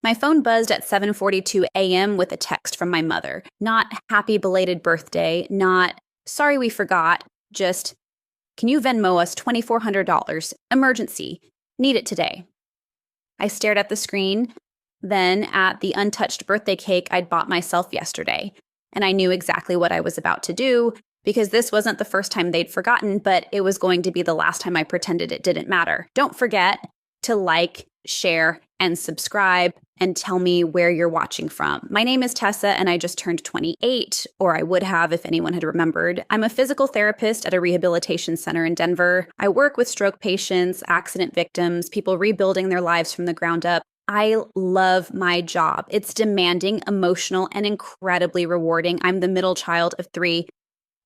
My phone buzzed at 7:42 a.m. with a text from my mother. Not happy belated birthday, not sorry we forgot, just can you Venmo us $2,400? Emergency. Need it today. I stared at the screen, then at the untouched birthday cake I'd bought myself yesterday. And I knew exactly what I was about to do because this wasn't the first time they'd forgotten, but it was going to be the last time I pretended it didn't matter. Don't forget to like, share, and subscribe, and tell me where you're watching from. My name is Tessa, and I just turned 28, or I would have if anyone had remembered. I'm a physical therapist at a rehabilitation center in Denver. I work with stroke patients, accident victims, people rebuilding their lives from the ground up. I love my job. It's demanding, emotional, and incredibly rewarding. I'm the middle child of 3.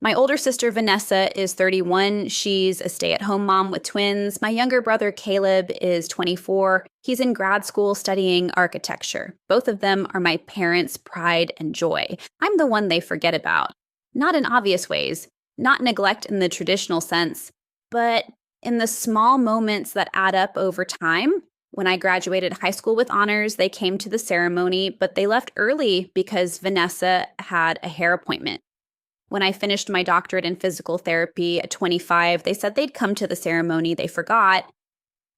My older sister, Vanessa, is 31. She's a stay-at-home mom with twins. My younger brother, Caleb, is 24. He's in grad school studying architecture. Both of them are my parents' pride and joy. I'm the one they forget about. Not in obvious ways, not neglect in the traditional sense, but in the small moments that add up over time. When I graduated high school with honors, they came to the ceremony, but they left early because Vanessa had a hair appointment. When I finished my doctorate in physical therapy at 25, they said they'd come to the ceremony. They forgot.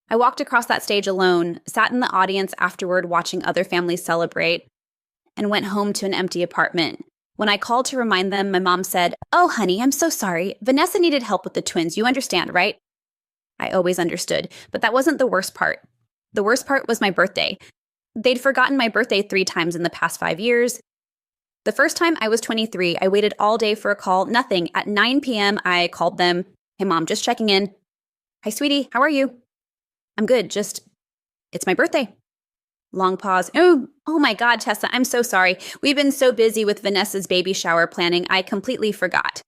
I walked across that stage alone, sat in the audience afterward watching other families celebrate, and went home to an empty apartment. When I called to remind them, my mom said, "Oh, honey, I'm so sorry. Vanessa needed help with the twins. You understand, right?" I always understood, but that wasn't the worst part. The worst part was my birthday. They'd forgotten my birthday 3 times in the past 5 years. The first time I was 23, I waited all day for a call. Nothing. At 9 p.m., I called them. "Hey, Mom, just checking in." "Hi, sweetie. How are you?" "I'm good. Just, it's my birthday." Long pause. Oh my God, Tessa, I'm so sorry. We've been so busy with Vanessa's baby shower planning, I completely forgot.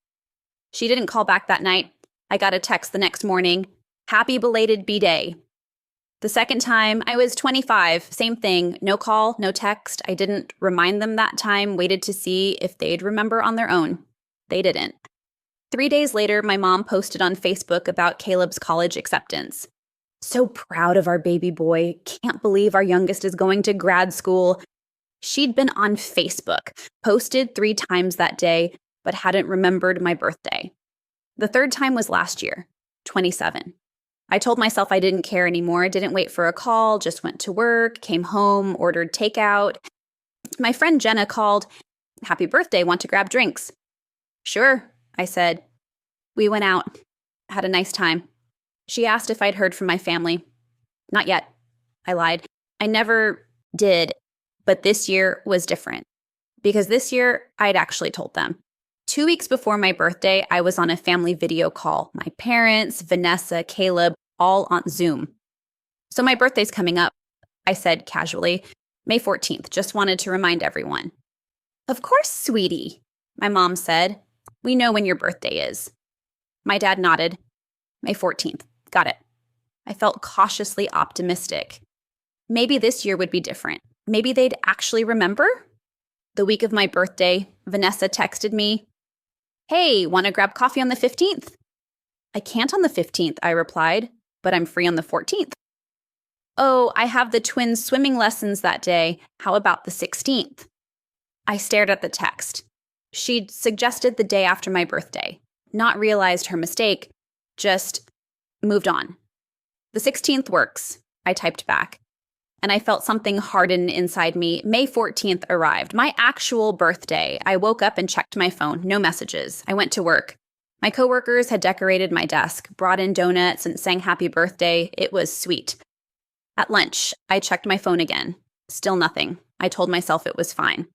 She didn't call back that night. I got a text the next morning. "Happy belated B-Day." The second time, I was 25, same thing, no call, no text. I didn't remind them that time, waited to see if they'd remember on their own. They didn't. 3 days later, my mom posted on Facebook about Caleb's college acceptance. "So proud of our baby boy. Can't believe our youngest is going to grad school." She'd been on Facebook, posted 3 times that day, but hadn't remembered my birthday. The third time was last year, 27. I told myself I didn't care anymore, didn't wait for a call, just went to work, came home, ordered takeout. My friend Jenna called. "Happy birthday, want to grab drinks?" "Sure," I said. We went out, had a nice time. She asked if I'd heard from my family. "Not yet," I lied. I never did, but this year was different. Because this year, I'd actually told them. 2 weeks before my birthday, I was on a family video call. My parents, Vanessa, Caleb, all on Zoom. "So my birthday's coming up," I said casually. "May 14th, just wanted to remind everyone." "Of course, sweetie," my mom said. "We know when your birthday is." My dad nodded. "May 14th, got it." I felt cautiously optimistic. Maybe this year would be different. Maybe they'd actually remember? The week of my birthday, Vanessa texted me, "Hey, want to grab coffee on the 15th? "I can't on the 15th, I replied, "but I'm free on the 14th. "Oh, I have the twins' swimming lessons that day. How about the 16th? I stared at the text. She'd suggested the day after my birthday, not realized her mistake, just moved on. "The 16th works," I typed back. And I felt something harden inside me. May 14th arrived, my actual birthday. I woke up and checked my phone, no messages. I went to work. My coworkers had decorated my desk, brought in donuts, and sang happy birthday. It was sweet. At lunch, I checked my phone again. Still nothing. I told myself it was fine.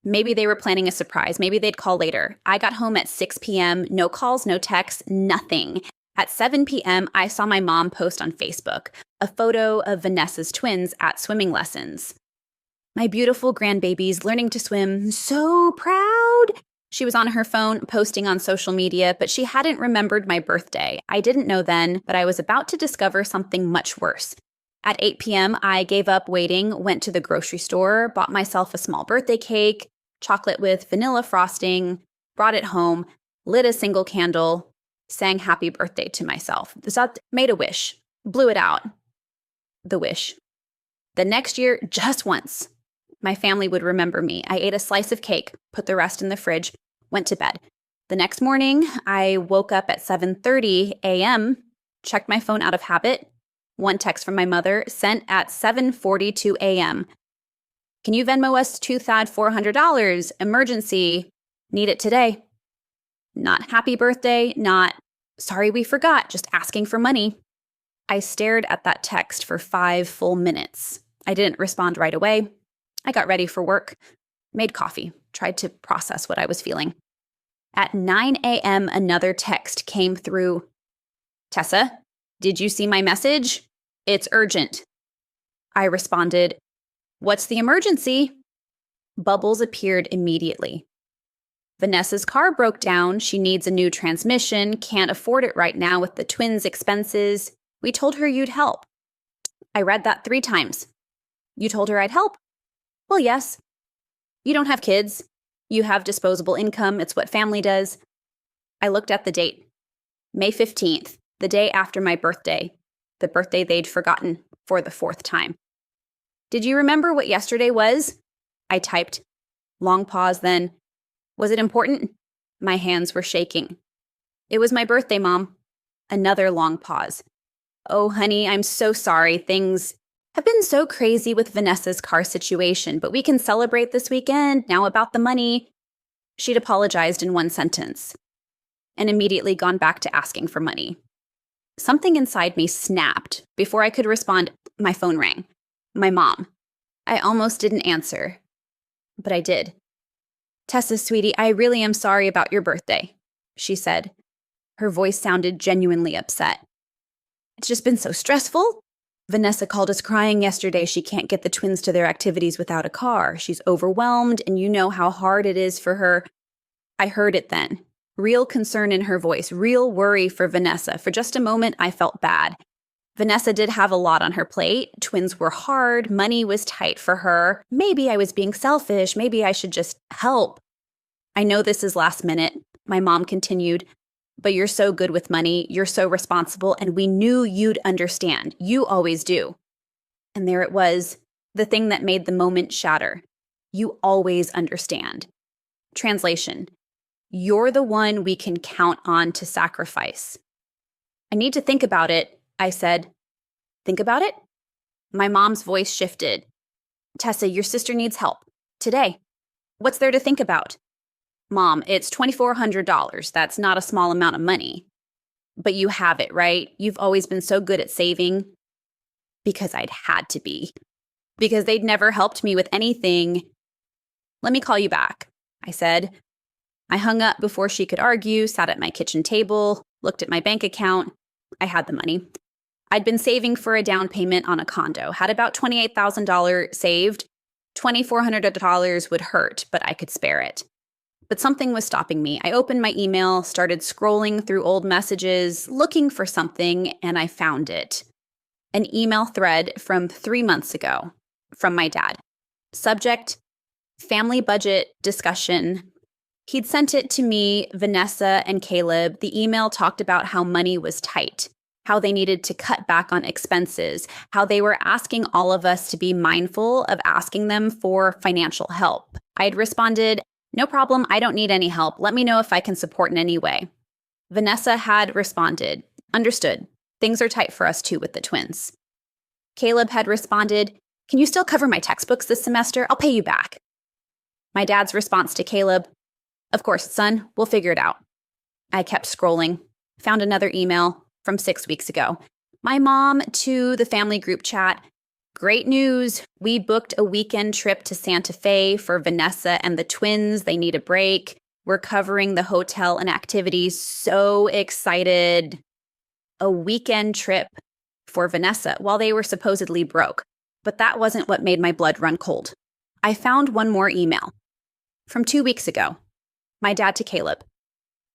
Maybe they were planning a surprise. Maybe they'd call later. I got home at 6 p.m., no calls, no texts, nothing. At 7 p.m., I saw my mom post on Facebook a photo of Vanessa's twins at swimming lessons. "My beautiful grandbabies learning to swim, so proud." She was on her phone posting on social media, but she hadn't remembered my birthday. I didn't know then, but I was about to discover something much worse. At 8 p.m., I gave up waiting, went to the grocery store, bought myself a small birthday cake, chocolate with vanilla frosting, brought it home, lit a single candle, sang happy birthday to myself. Made a wish, blew it out. The wish. The next year, just once, my family would remember me. I ate a slice of cake, put the rest in the fridge, went to bed. The next morning, I woke up at 7:30 a.m., checked my phone out of habit. One text from my mother sent at 7:42 a.m. Can you Venmo us to Thad $400? Emergency. Need it today. Not happy birthday, not sorry we forgot, just asking for money. I stared at that text for 5 full minutes. I didn't respond right away. I got ready for work, made coffee, tried to process what I was feeling. At 9 a.m., another text came through. Tessa, did you see my message? It's urgent. I responded, what's the emergency? Bubbles appeared immediately. Vanessa's car broke down. She needs a new transmission, can't afford it right now with the twins' expenses. We told her you'd help. I read that 3 times. You told her I'd help? Well, yes. You don't have kids. You have disposable income. It's what family does. I looked at the date. May 15th, the day after my birthday, the birthday they'd forgotten for the 4th time. Did you remember what yesterday was? I typed. Long pause, then. Was it important? My hands were shaking. It was my birthday, Mom. Another long pause. Oh, honey, I'm so sorry. Things have been so crazy with Vanessa's car situation, but we can celebrate this weekend. Now about the money. She'd apologized in 1 sentence and immediately gone back to asking for money. Something inside me snapped. Before I could respond, my phone rang. My mom. I almost didn't answer, but I did. Tessa, sweetie, I really am sorry about your birthday, she said. Her voice sounded genuinely upset. It's just been so stressful. Vanessa called us crying yesterday. She can't get the twins to their activities without a car. She's overwhelmed, and you know how hard it is for her. I heard it then. Real concern in her voice, real worry for Vanessa. For just a moment, I felt bad. Vanessa did have a lot on her plate. Twins were hard. Money was tight for her. Maybe I was being selfish. Maybe I should just help. I know this is last minute, my mom continued, but you're so good with money. You're so responsible, and we knew you'd understand. You always do. And there it was, the thing that made the moment shatter. You always understand. Translation: you're the one we can count on to sacrifice. I need to think about it, I said. Think about it? My mom's voice shifted. Tessa, your sister needs help. Today. What's there to think about? Mom, it's $2,400. That's not a small amount of money. But you have it, right? You've always been so good at saving. Because I'd had to be. Because they'd never helped me with anything. Let me call you back, I said. I hung up before she could argue, sat at my kitchen table, looked at my bank account. I had the money. I'd been saving for a down payment on a condo, had about $28,000 saved. $2,400 would hurt, but I could spare it. But something was stopping me. I opened my email, started scrolling through old messages, looking for something, and I found it. An email thread from 3 months ago from my dad. Subject: family budget discussion. He'd sent it to me, Vanessa, and Caleb. The email talked about how money was tight, how they needed to cut back on expenses, how they were asking all of us to be mindful of asking them for financial help. I'd responded, no problem, I don't need any help. Let me know if I can support in any way. Vanessa had responded, understood. Things are tight for us too with the twins. Caleb had responded, can you still cover my textbooks this semester? I'll pay you back. My dad's response to Caleb, of course, son, we'll figure it out. I kept scrolling, found another email from 6 weeks ago. My mom to the family group chat. Great news. We booked a weekend trip to Santa Fe for Vanessa and the twins. They need a break. We're covering the hotel and activities. So excited. A weekend trip for Vanessa while they were supposedly broke. But that wasn't what made my blood run cold. I found one more email from 2 weeks ago. My dad to Caleb.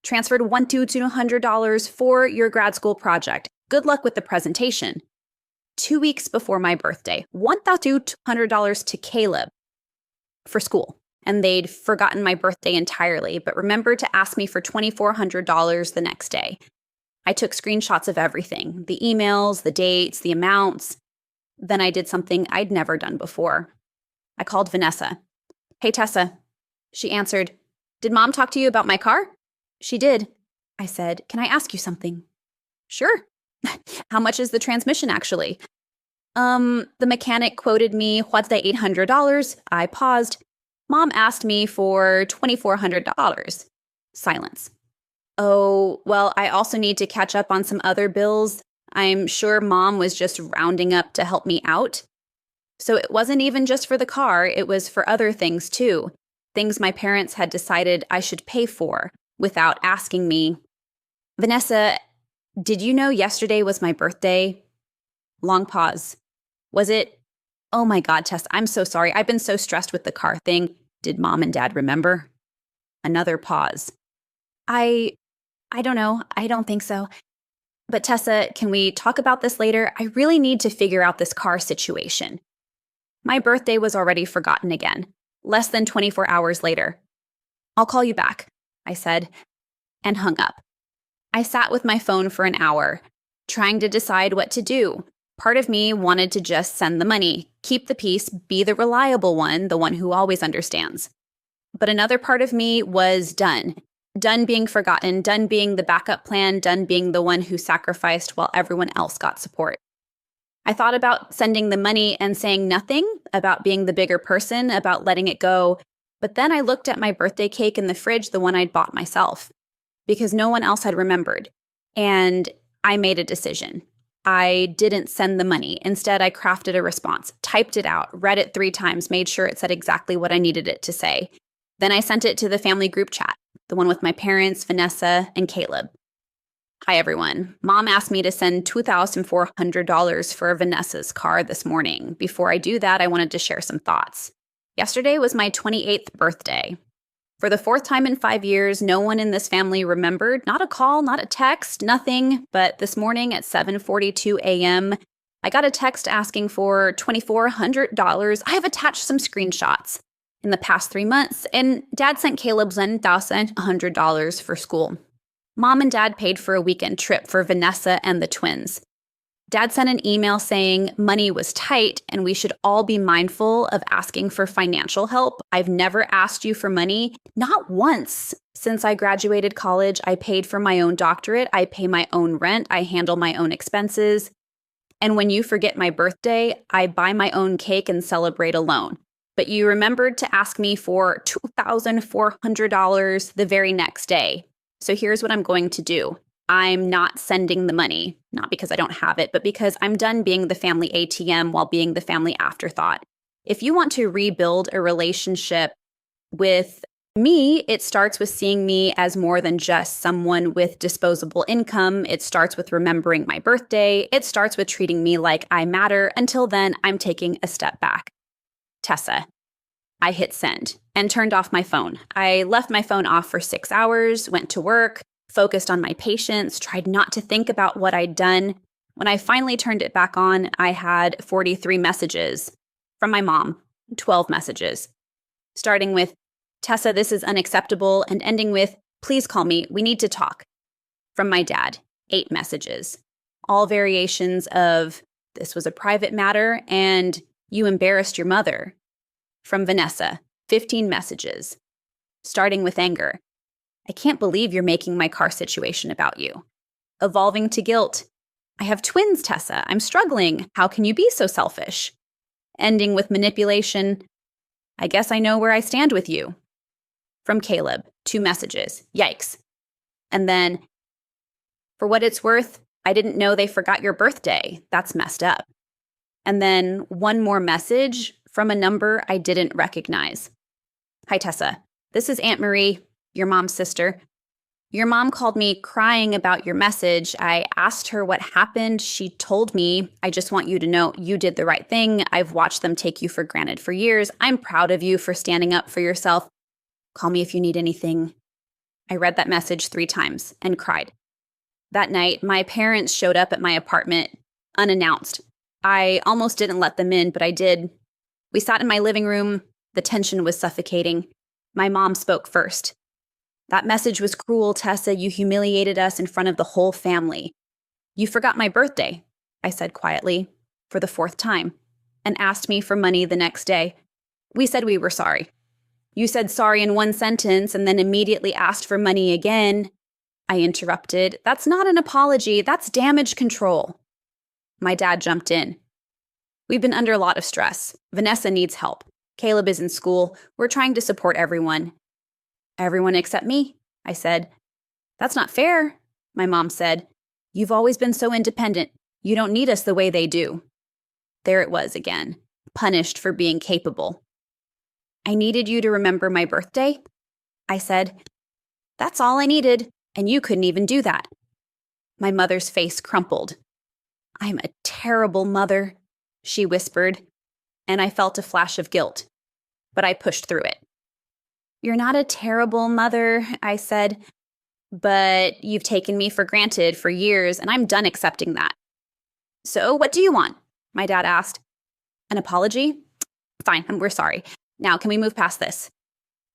Transferred $1,200 for your grad school project. Good luck with the presentation. 2 weeks before my birthday, $1,200 to Caleb for school. And they'd forgotten my birthday entirely, but remembered to ask me for $2,400 the next day. I took screenshots of everything, the emails, the dates, the amounts. Then I did something I'd never done before. I called Vanessa. "Hey, Tessa." She answered. "Did Mom talk to you about my car?" "She did." I said, "Can I ask you something?" "Sure." "How much is the transmission, actually?" The mechanic quoted me, "What's that, $800? I paused. "Mom asked me for $2,400. Silence. "Oh, well, I also need to catch up on some other bills. I'm sure Mom was just rounding up to help me out." So it wasn't even just for the car, it was for other things too. Things my parents had decided I should pay for without asking me. "Vanessa, did you know yesterday was my birthday?" Long pause. "Was it? Oh my God, Tess, I'm so sorry. I've been so stressed with the car thing. Did Mom and Dad remember?" Another pause. I don't know. I don't think so. "But Tessa, can we talk about this later? I really need to figure out this car situation." My birthday was already forgotten again, less than 24 hours later. "I'll call you back," I said, and hung up. I sat with my phone for an hour, trying to decide what to do. Part of me wanted to just send the money, keep the peace, be the reliable one, the one who always understands. But another part of me was done. Done being forgotten, done being the backup plan, done being the one who sacrificed while everyone else got support. I thought about sending the money and saying nothing, about being the bigger person, about letting it go. But then I looked at my birthday cake in the fridge, the one I'd bought myself, because no one else had remembered. And I made a decision. I didn't send the money. Instead, I crafted a response, typed it out, read it 3 times, made sure it said exactly what I needed it to say. Then I sent it to the family group chat, the one with my parents, Vanessa, and Caleb. "Hi, everyone. Mom asked me to send $2,400 for Vanessa's car this morning. Before I do that, I wanted to share some thoughts. Yesterday was my 28th birthday. For the 4th time in 5 years, no one in this family remembered. Not a call, not a text, nothing. But this morning at 7:42 a.m., I got a text asking for $2,400. I have attached some screenshots in the past 3 months, and Dad sent Caleb $1,100 for school. Mom and Dad paid for a weekend trip for Vanessa and the twins. Dad sent an email saying money was tight and we should all be mindful of asking for financial help. I've never asked you for money, not once. Since I graduated college, I paid for my own doctorate. I pay my own rent. I handle my own expenses. And when you forget my birthday, I buy my own cake and celebrate alone. But you remembered to ask me for $2,400 the very next day. So here's what I'm going to do. I'm not sending the money, not because I don't have it, but because I'm done being the family ATM while being the family afterthought. If you want to rebuild a relationship with me, it starts with seeing me as more than just someone with disposable income. It starts with remembering my birthday. It starts with treating me like I matter. Until then, I'm taking a step back. Tessa. I hit send and turned off my phone. I left my phone off for 6 hours, went to work, focused on my patients, tried not to think about what I'd done. When I finally turned it back on, I had 43 messages from my mom, 12 messages, starting with, "Tessa, this is unacceptable," and ending with, "Please call me, we need to talk." From my dad, 8 messages, all variations of, "This was a private matter," and "You embarrassed your mother." From Vanessa, 15 messages, starting with anger. "I can't believe you're making my car situation about you." Evolving to guilt. "I have twins, Tessa. I'm struggling. How can you be so selfish?" Ending with manipulation. "I guess I know where I stand with you." From Caleb, 2 messages. Yikes. And then, "For what it's worth, I didn't know they forgot your birthday. That's messed up." And then one more message from a number I didn't recognize. "Hi, Tessa. This is Aunt Marie, your mom's sister. Your mom called me crying about your message. I asked her what happened. She told me, I just want you to know you did the right thing. I've watched them take you for granted for years. I'm proud of you for standing up for yourself. Call me if you need anything." I read that message 3 times and cried. That night, my parents showed up at my apartment unannounced. I almost didn't let them in, but I did. We sat in my living room. The tension was suffocating. My mom spoke first. "That message was cruel, Tessa. You humiliated us in front of the whole family." "You forgot my birthday," I said quietly. for the fourth time and asked me for money the next day. We said we were sorry. You said sorry in one sentence and then immediately asked for money again. I interrupted. That's not an apology. That's damage control. My dad jumped in. We've been under a lot of stress. Vanessa needs help. Caleb is in school. We're trying to support everyone. Everyone except me, I said. That's not fair, my mom said. You've always been so independent. You don't need us the way they do. There it was again, punished for being capable. I needed you to remember my birthday, I said. That's all I needed, and you couldn't even do that. My mother's face crumpled. I'm a terrible mother, she whispered, and I felt a flash of guilt, but I pushed through it. You're not a terrible mother, I said, but you've taken me for granted for years, and I'm done accepting that. So what do you want? My dad asked. An apology? Fine, we're sorry. Now, can we move past this?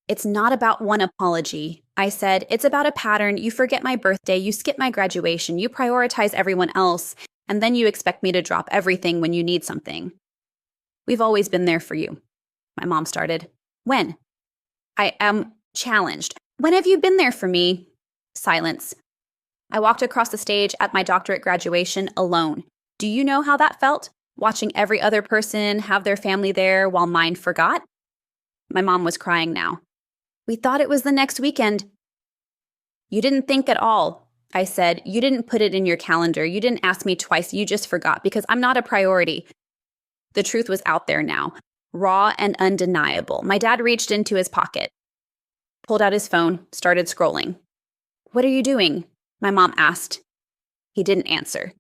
It's not about one apology, I said. It's about a pattern. You forget my birthday, you skip my graduation, you prioritize everyone else, and then you expect me to drop everything when you need something. We've always been there for you, my mom started. When? I am challenged. When have you been there for me? Silence. I walked across the stage at my doctorate graduation alone. Do you know how that felt? Watching every other person have their family there while mine forgot? My mom was crying now. We thought it was the next weekend. You didn't think at all, I said. You didn't put it in your calendar. You didn't ask me twice. You just forgot because I'm not a priority. The truth was out there now, raw and undeniable. My dad reached into his pocket, pulled out his phone, started scrolling. What are you doing? My mom asked. He didn't answer.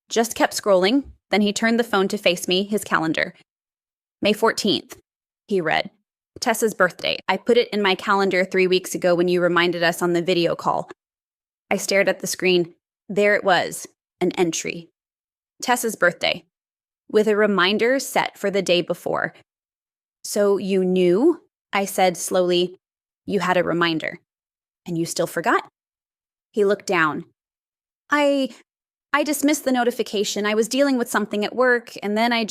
Just kept scrolling. Then he turned the phone to face me, his calendar. May 14th, he read. Tessa's birthday. I put it in my calendar 3 weeks ago when you reminded us on the video call. I stared at the screen. There it was, an entry. Tessa's birthday, with a reminder set for the day before. So you knew? I said slowly. You had a reminder. And you still forgot? He looked down. I dismissed the notification. I was dealing with something at work, and then I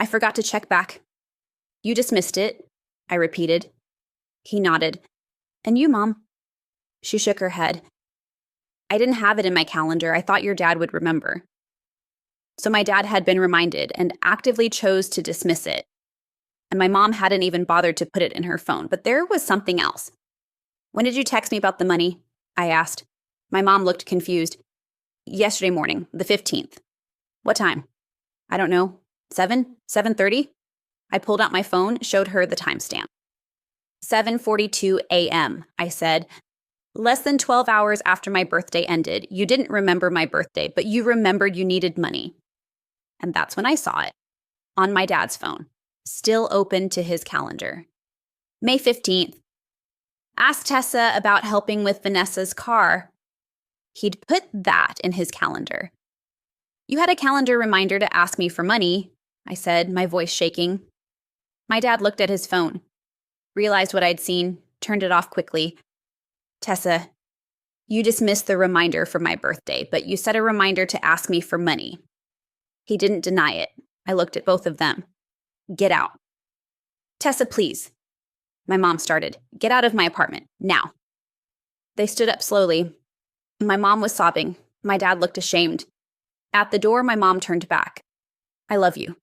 forgot to check back. You dismissed it, I repeated. He nodded. And you, Mom? She shook her head. I didn't have it in my calendar. I thought your dad would remember. So my dad had been reminded and actively chose to dismiss it. And my mom hadn't even bothered to put it in her phone. But there was something else. When did you text me about the money? I asked. My mom looked confused. Yesterday morning, the 15th. What time? I don't know. 7:30? I pulled out my phone, showed her the timestamp. 7:42 a.m., I said. Less than 12 hours after my birthday ended. You didn't remember my birthday, but you remembered you needed money. And that's when I saw it. On my dad's phone. Still open to his calendar. May 15th. Ask Tessa about helping with Vanessa's car. He'd put that in his calendar. You had a calendar reminder to ask me for money, I said, my voice shaking. My dad looked at his phone, realized what I'd seen, turned it off quickly. Tessa, you dismissed the reminder for my birthday, but you set a reminder to ask me for money. He didn't deny it. I looked at both of them. Get out. Tessa, please. My mom started. Get out of my apartment, now. They stood up slowly. My mom was sobbing. My dad looked ashamed. At the door, my mom turned back. I love you.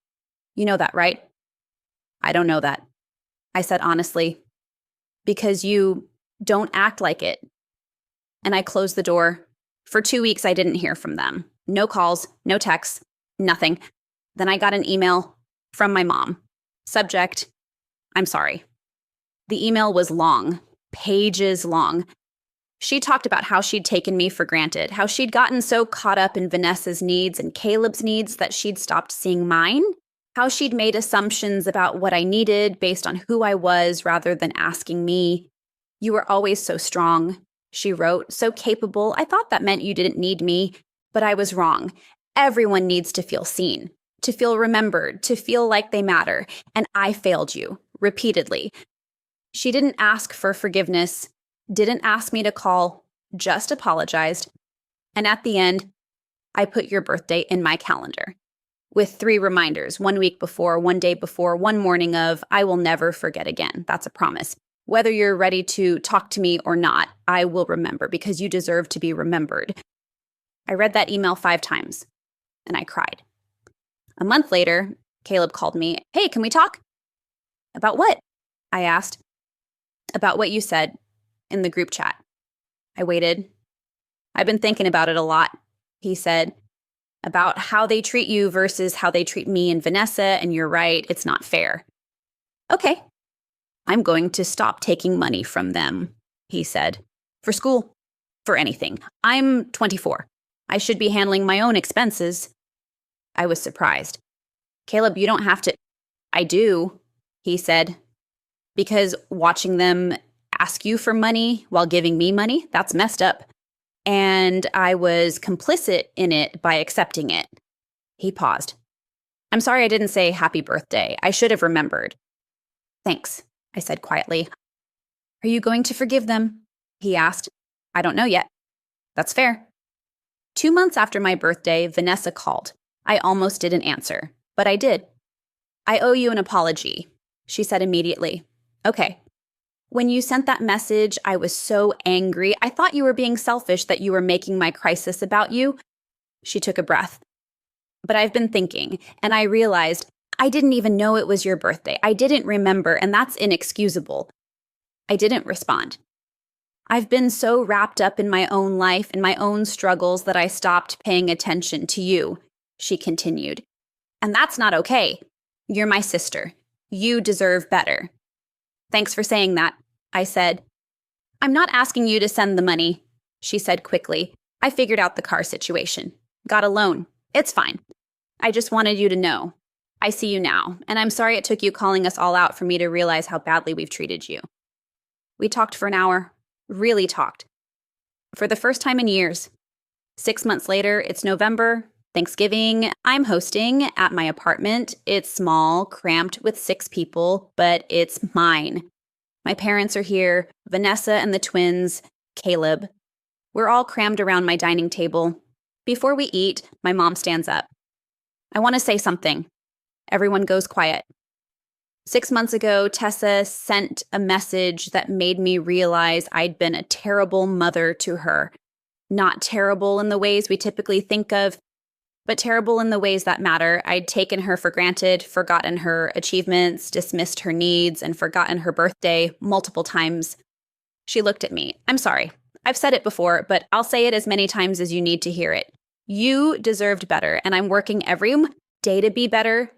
You know that, right? I don't know that, I said honestly. Because you don't act like it. And I closed the door. For 2 weeks, I didn't hear from them. No calls, no texts, nothing. Then I got an email from my mom. Subject, I'm sorry. The email was long, pages long. She talked about how she'd taken me for granted, how she'd gotten so caught up in Vanessa's needs and Caleb's needs that she'd stopped seeing mine, how she'd made assumptions about what I needed based on who I was rather than asking me. You were always so strong, she wrote, so capable. I thought that meant you didn't need me, but I was wrong. Everyone needs to feel seen, to feel remembered, to feel like they matter, and I failed you, repeatedly. She didn't ask for forgiveness, didn't ask me to call, just apologized. And at the end, I put your birthday in my calendar. with 3 reminders, 1 week before, 1 day before, 1 morning of, I will never forget again. That's a promise. Whether you're ready to talk to me or not, I will remember because you deserve to be remembered. I read that email 5 times, and I cried. A month later, Caleb called me. Hey, can we talk? About what? I asked. About what you said in the group chat. I waited. I've been thinking about it a lot, he said. About how they treat you versus how they treat me and Vanessa, and you're right, it's not fair. Okay. I'm going to stop taking money from them, he said. For school. For anything. I'm 24. I should be handling my own expenses. I was surprised. Caleb, you don't have to. I do, he said. Because watching them ask you for money while giving me money, that's messed up. And I was complicit in it by accepting it. He paused. I'm sorry I didn't say happy birthday. I should have remembered. Thanks, I said quietly. Are you going to forgive them? He asked. I don't know yet. That's fair. 2 months after my birthday, Vanessa called. I almost didn't answer, but I did. I owe you an apology, she said immediately. Okay. When you sent that message, I was so angry. I thought you were being selfish, that you were making my crisis about you. She took a breath. But I've been thinking, and I realized I didn't even know it was your birthday. I didn't remember, and that's inexcusable. I didn't respond. I've been so wrapped up in my own life and my own struggles that I stopped paying attention to you, she continued. And that's not okay. You're my sister. You deserve better. Thanks for saying that, I said. I'm not asking you to send the money, she said quickly. I figured out the car situation. Got a loan. It's fine. I just wanted you to know. I see you now, and I'm sorry it took you calling us all out for me to realize how badly we've treated you. We talked for an hour. Really talked. For the first time in years. 6 months later, it's November, Thanksgiving. I'm hosting at my apartment. It's small, cramped with 6 people, but it's mine. My parents are here, Vanessa and the twins, Caleb. We're all crammed around my dining table. Before we eat, my mom stands up. I want to say something. Everyone goes quiet. 6 months ago, Tessa sent a message that made me realize I'd been a terrible mother to her. Not terrible in the ways we typically think of, but terrible in the ways that matter. I'd taken her for granted, forgotten her achievements, dismissed her needs, and forgotten her birthday multiple times. She looked at me. I'm sorry. I've said it before, but I'll say it as many times as you need to hear it. You deserved better, and I'm working every day to be better.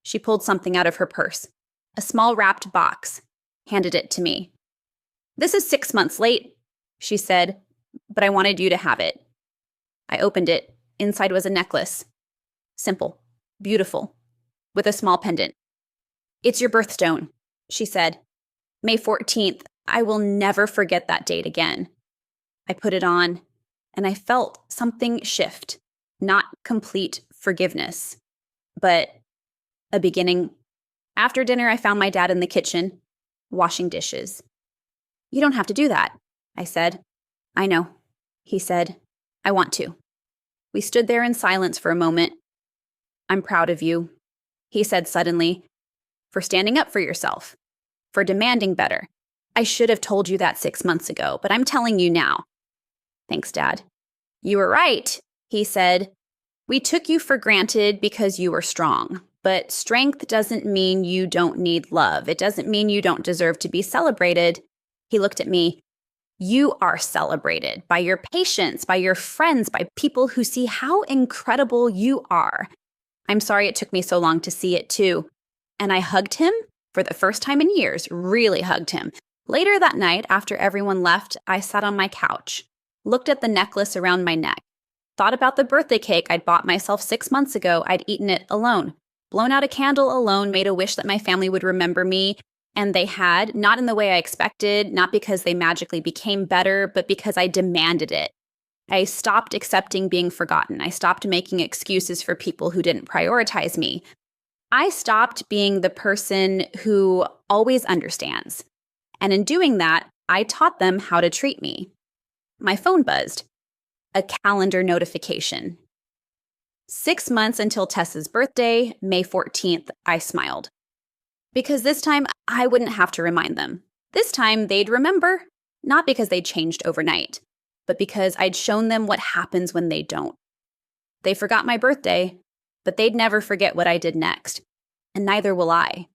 She pulled something out of her purse. A small wrapped box. Handed it to me. This is 6 months late, she said, but I wanted you to have it. I opened it. Inside was a necklace. Simple. Beautiful. With a small pendant. It's your birthstone, she said. May 14th. I will never forget that date again. I put it on, and I felt something shift. Not complete forgiveness, but a beginning. After dinner, I found my dad in the kitchen, washing dishes. You don't have to do that, I said. I know, he said. I want to. We stood there in silence for a moment. I'm proud of you, he said suddenly, for standing up for yourself, for demanding better. I should have told you that 6 months ago, but I'm telling you now. Thanks, Dad. You were right, he said. We took you for granted because you were strong. But strength doesn't mean you don't need love. It doesn't mean you don't deserve to be celebrated. He looked at me. You are celebrated by your patients, by your friends, by people who see how incredible you are. I'm sorry it took me so long to see it too. And I hugged him for the first time in years, really hugged him. Later that night, after everyone left, I sat on my couch, looked at the necklace around my neck, thought about the birthday cake I'd bought myself 6 months ago. I'd eaten it alone. Blown out a candle alone, made a wish that my family would remember me, and they had, not in the way I expected, not because they magically became better, but because I demanded it. I stopped accepting being forgotten. I stopped making excuses for people who didn't prioritize me. I stopped being the person who always understands. And in doing that, I taught them how to treat me. My phone buzzed. A calendar notification. 6 months until Tessa's birthday, May 14th, I smiled. Because this time, I wouldn't have to remind them. This time, they'd remember. Not because they changed overnight, but because I'd shown them what happens when they don't. They forgot my birthday, but they'd never forget what I did next. And neither will I.